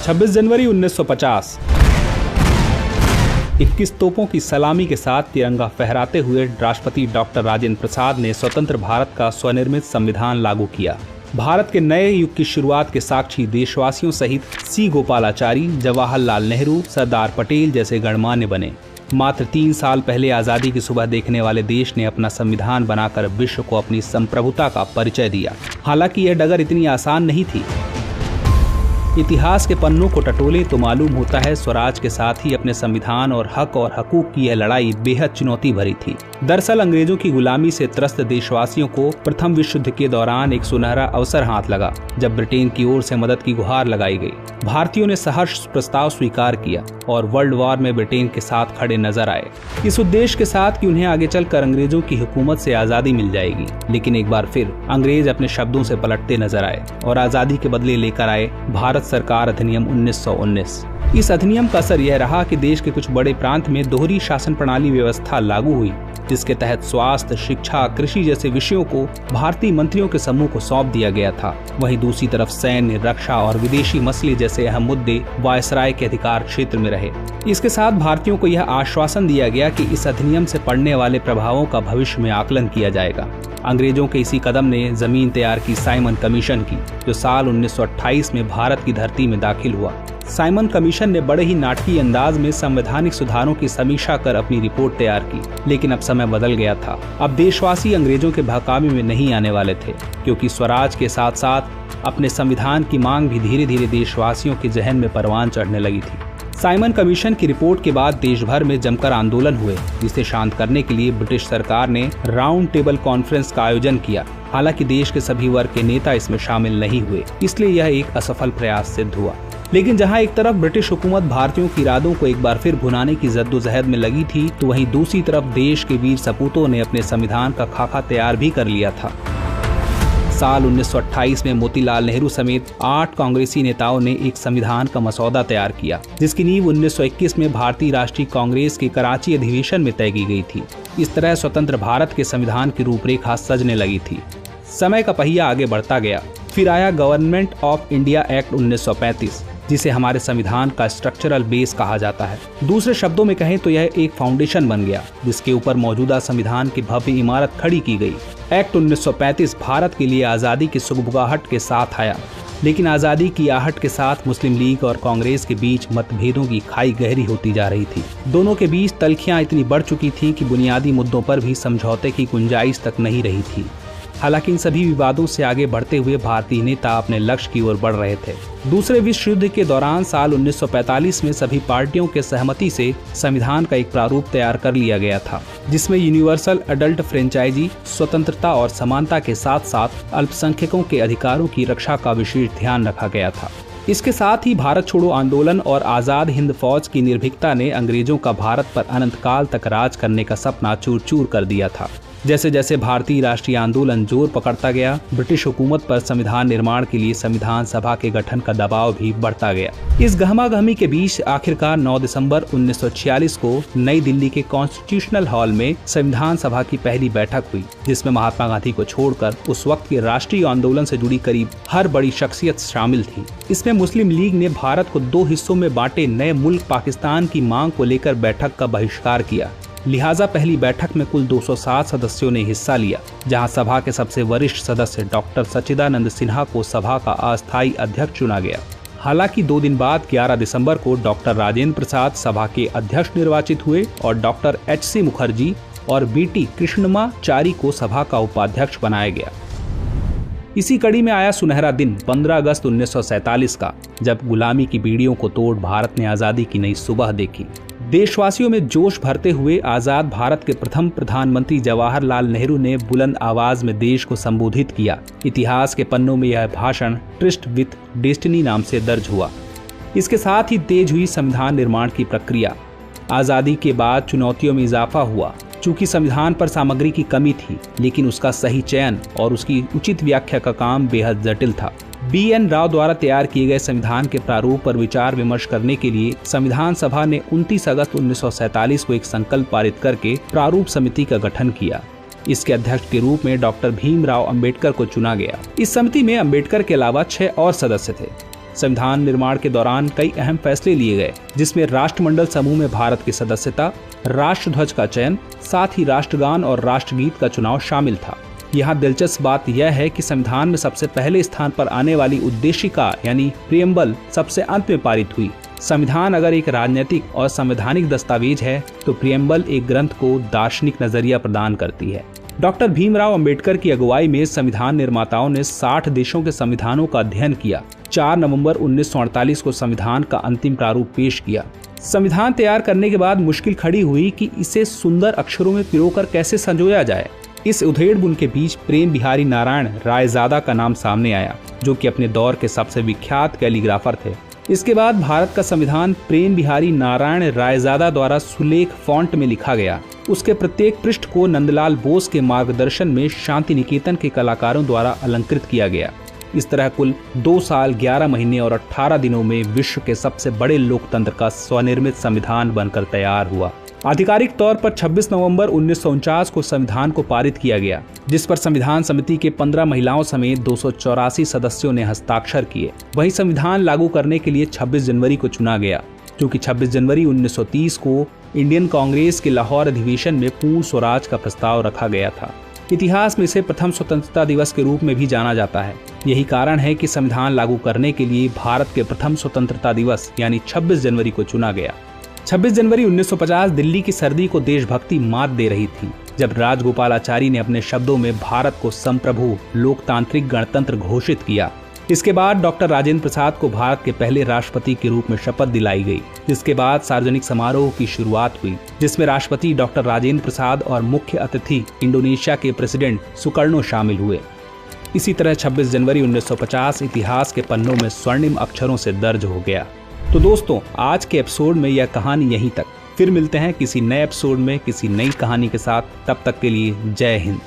26 जनवरी 1950 21 तोपों की सलामी के साथ तिरंगा फहराते हुए राष्ट्रपति डॉक्टर राजेंद्र प्रसाद ने स्वतंत्र भारत का स्वनिर्मित संविधान लागू किया। भारत के नए युग की शुरुआत के साक्षी देशवासियों सहित सी गोपालाचारी, जवाहरलाल नेहरू, सरदार पटेल जैसे गणमान्य बने। मात्र 3 साल पहले आजादी की सुबह देखने वाले देश ने अपना संविधान बनाकर विश्व को अपनी संप्रभुता का परिचय दिया। हालांकि यह डगर इतनी आसान नहीं थी। इतिहास के पन्नों को टटोले तो मालूम होता है स्वराज के साथ ही अपने संविधान और हक और हकूक की यह लड़ाई बेहद चुनौती भरी थी। दरअसल अंग्रेजों की गुलामी से त्रस्त देशवासियों को प्रथम विश्व युद्ध के दौरान एक सुनहरा अवसर हाथ लगा, जब ब्रिटेन की ओर से मदद की गुहार लगाई गई। भारतीयों ने सहर्ष प्रस्ताव स्वीकार किया और वर्ल्ड वॉर में ब्रिटेन के साथ खड़े नजर आए, इस उद्देश्य के साथ कि उन्हें आगे चलकर अंग्रेजों की हुकूमत से आजादी मिल जाएगी। लेकिन एक बार फिर अंग्रेज अपने शब्दों से पलटते नजर आए और आजादी के बदले लेकर आए भारत सरकार अधिनियम 1919। इस अधिनियम का असर यह रहा कि देश के कुछ बड़े प्रांत में दोहरी शासन प्रणाली व्यवस्था लागू हुई, जिसके तहत स्वास्थ्य, शिक्षा, कृषि जैसे विषयों को भारतीय मंत्रियों के समूह को सौंप दिया गया था। वहीं दूसरी तरफ सैन्य, रक्षा और विदेशी मसले जैसे अहम मुद्दे वायसराय के अधिकार क्षेत्र में रहे। इसके साथ भारतीयों को यह आश्वासन दिया गया कि इस अधिनियम से पड़ने वाले प्रभावों का भविष्य में आकलन किया जाएगा। अंग्रेजों के इसी कदम ने जमीन तैयार की साइमन कमीशन की, जो साल 1928 में भारत की धरती में दाखिल हुआ। साइमन कमीशन ने बड़े ही नाटकीय अंदाज में संवैधानिक सुधारों की समीक्षा कर अपनी रिपोर्ट तैयार की। लेकिन अब समय बदल गया था। अब देशवासी अंग्रेजों के बहकावे में नहीं आने वाले थे, क्योंकि स्वराज के साथ साथ अपने संविधान की मांग भी धीरे धीरे देशवासियों के जहन में परवान चढ़ने लगी थी। साइमन कमीशन की रिपोर्ट के बाद देश भर में जमकर आंदोलन हुए, जिसे शांत करने के लिए ब्रिटिश सरकार ने राउंड टेबल कॉन्फ्रेंस का आयोजन किया। हालांकि देश के सभी वर्ग के नेता इसमें शामिल नहीं हुए, इसलिए यह एक असफल प्रयास सिद्ध हुआ। लेकिन जहां एक तरफ ब्रिटिश हुकूमत भारतीयों के इरादों को एक बार फिर भुनाने की जद्दोजहद में लगी थी, तो वहीं दूसरी तरफ देश के वीर सपूतों ने अपने संविधान का खाका तैयार भी कर लिया था। साल 1928 में मोतीलाल नेहरू समेत 8 कांग्रेसी नेताओं ने एक संविधान का मसौदा तैयार किया, जिसकी नींव 1921 में भारतीय राष्ट्रीय कांग्रेस के कराची अधिवेशन में तय की गई थी। इस तरह स्वतंत्र भारत के संविधान की रूपरेखा सजने लगी थी। समय का पहिया आगे बढ़ता गया। फिर आया गवर्नमेंट ऑफ इंडिया एक्ट 1935, जिसे हमारे संविधान का स्ट्रक्चरल बेस कहा जाता है। दूसरे शब्दों में कहें तो यह एक फाउंडेशन बन गया, जिसके ऊपर मौजूदा संविधान की भव्य इमारत खड़ी की गई। एक्ट 1935 भारत के लिए आज़ादी की सुगबुगाहट के साथ आया, लेकिन आज़ादी की आहट के साथ मुस्लिम लीग और कांग्रेस के बीच मतभेदों की खाई गहरी होती जा रही थी। दोनों के बीच तल्खियां इतनी बढ़ चुकी थी कि बुनियादी मुद्दों पर भी समझौते की गुंजाइश तक नहीं रही थी। हालांकि इन सभी विवादों से आगे बढ़ते हुए भारतीय नेता अपने लक्ष्य की ओर बढ़ रहे थे। दूसरे विश्व युद्ध के दौरान साल 1945 में सभी पार्टियों के सहमति से संविधान का एक प्रारूप तैयार कर लिया गया था, जिसमें यूनिवर्सल अडल्ट फ्रेंचाइजी, स्वतंत्रता और समानता के साथ साथ अल्पसंख्यकों के अधिकारों की रक्षा का विशेष ध्यान रखा गया था। इसके साथ ही भारत छोड़ो आंदोलन और आजाद हिंद फौज की निर्भीकता ने अंग्रेजों का भारत पर अनंत काल तक राज करने का सपना चूर चूर कर दिया था। जैसे जैसे भारतीय राष्ट्रीय आंदोलन जोर पकड़ता गया, ब्रिटिश हुकूमत पर संविधान निर्माण के लिए संविधान सभा के गठन का दबाव भी बढ़ता गया। इस गहमागहमी के बीच आखिरकार 9 दिसंबर 1946 को नई दिल्ली के कॉन्स्टिट्यूशनल हॉल में संविधान सभा की पहली बैठक हुई, जिसमें महात्मा गांधी को छोड़कर उस वक्त के राष्ट्रीय आंदोलन से जुड़ी करीब हर बड़ी शख्सियत शामिल थी। इसमें मुस्लिम लीग ने भारत को 2 हिस्सों में बांटे नए मुल्क पाकिस्तान की मांग को लेकर बैठक का बहिष्कार किया। लिहाजा पहली बैठक में कुल 207 सदस्यों ने हिस्सा लिया, जहां सभा के सबसे वरिष्ठ सदस्य डॉक्टर सच्चिदानंद सिन्हा को सभा का अस्थायी अध्यक्ष चुना गया। हालांकि 2 दिन बाद 11 दिसंबर को डॉक्टर राजेंद्र प्रसाद सभा के अध्यक्ष निर्वाचित हुए और डॉक्टर HC मुखर्जी और BT कृष्णमाचारी को सभा का उपाध्यक्ष बनाया गया। इसी कड़ी में आया सुनहरा दिन 15 अगस्त 1947 का, जब गुलामी की बीड़ियों को तोड़ भारत ने आजादी की नई सुबह देखी। देशवासियों में जोश भरते हुए आजाद भारत के प्रथम प्रधानमंत्री जवाहरलाल नेहरू ने बुलंद आवाज में देश को संबोधित किया। इतिहास के पन्नों में यह भाषण ट्रिस्ट विथ डेस्टिनी नाम से दर्ज हुआ। इसके साथ ही तेज हुई संविधान निर्माण की प्रक्रिया। आजादी के बाद चुनौतियों में इजाफा हुआ। चूंकि संविधान पर सामग्री की कमी थी, लेकिन उसका सही चयन और उसकी उचित व्याख्या का काम बेहद जटिल था। BN राव द्वारा तैयार किए गए संविधान के प्रारूप पर विचार विमर्श करने के लिए संविधान सभा ने 29 अगस्त 1947 को एक संकल्प पारित करके प्रारूप समिति का गठन किया। इसके अध्यक्ष के रूप में डॉक्टर भीमराव अंबेडकर को चुना गया। इस समिति में अंबेडकर के अलावा 6 और सदस्य थे। संविधान निर्माण के दौरान कई अहम फैसले लिए गए, जिसमें राष्ट्रमंडल समूह में भारत की सदस्यता, राष्ट्रध्वज का चयन, साथ ही राष्ट्रगान और राष्ट्रगीत का चुनाव शामिल था। यहाँ दिलचस्प बात यह है कि संविधान में सबसे पहले स्थान पर आने वाली उद्देशिका यानी प्रियम्बल सबसे अंत में पारित हुई। संविधान अगर एक राजनीतिक और संवैधानिक दस्तावेज है तो प्रियम्बल एक ग्रंथ को दार्शनिक नजरिया प्रदान करती है। डॉक्टर भीमराव अंबेडकर की अगुवाई में संविधान निर्माताओं ने 60 देशों के संविधानों का अध्ययन किया। 4 नवंबर 1948 को संविधान का अंतिम प्रारूप पेश किया। संविधान तैयार करने के बाद मुश्किल खड़ी हुई कि इसे सुंदर अक्षरों में पिरोकर कैसे संजोया जाए। इस उधेड़-बुन के बीच प्रेम बिहारी नारायण रायजादा का नाम सामने आया, जो कि अपने दौर के सबसे विख्यात कैलीग्राफर थे। इसके बाद भारत का संविधान प्रेम बिहारी नारायण रायजादा द्वारा सुलेख फॉन्ट में लिखा गया। उसके प्रत्येक पृष्ठ को नंदलाल बोस के मार्गदर्शन में शांति निकेतन के कलाकारों द्वारा अलंकृत किया गया। इस तरह कुल 2 साल 11 महीने और 18 दिनों में विश्व के सबसे बड़े लोकतंत्र का स्वनिर्मित संविधान बनकर तैयार हुआ। आधिकारिक तौर पर 26 नवंबर 1949 को संविधान को पारित किया गया, जिस पर संविधान समिति के 15 महिलाओं समेत 284 सदस्यों ने हस्ताक्षर किए। वहीं संविधान लागू करने के लिए 26 जनवरी को चुना गया, क्योंकि 26 जनवरी 1930 को इंडियन कांग्रेस के लाहौर अधिवेशन में पूर्ण स्वराज का प्रस्ताव रखा गया था। इतिहास में इसे प्रथम स्वतंत्रता दिवस के रूप में भी जाना जाता है। यही कारण है कि संविधान लागू करने के लिए भारत के प्रथम स्वतंत्रता दिवस यानी 26 जनवरी को चुना गया। 26 जनवरी 1950 दिल्ली की सर्दी को देशभक्ति मात दे रही थी, जब राजगोपालाचारी ने अपने शब्दों में भारत को संप्रभु लोकतांत्रिक गणतंत्र घोषित किया। इसके बाद डॉक्टर राजेंद्र प्रसाद को भारत के पहले राष्ट्रपति के रूप में शपथ दिलाई गई, जिसके बाद सार्वजनिक समारोह की शुरुआत हुई, जिसमें राष्ट्रपति डॉक्टर राजेंद्र प्रसाद और मुख्य अतिथि इंडोनेशिया के प्रेसिडेंट सुकर्णो शामिल हुए। इसी तरह 26 जनवरी 1950 इतिहास के पन्नों में स्वर्णिम अक्षरों से दर्ज हो गया। तो दोस्तों, आज के एपिसोड में यह कहानी यहीं तक। फिर मिलते हैं किसी नए एपिसोड में किसी नई कहानी के साथ। तब तक के लिए जय हिंद।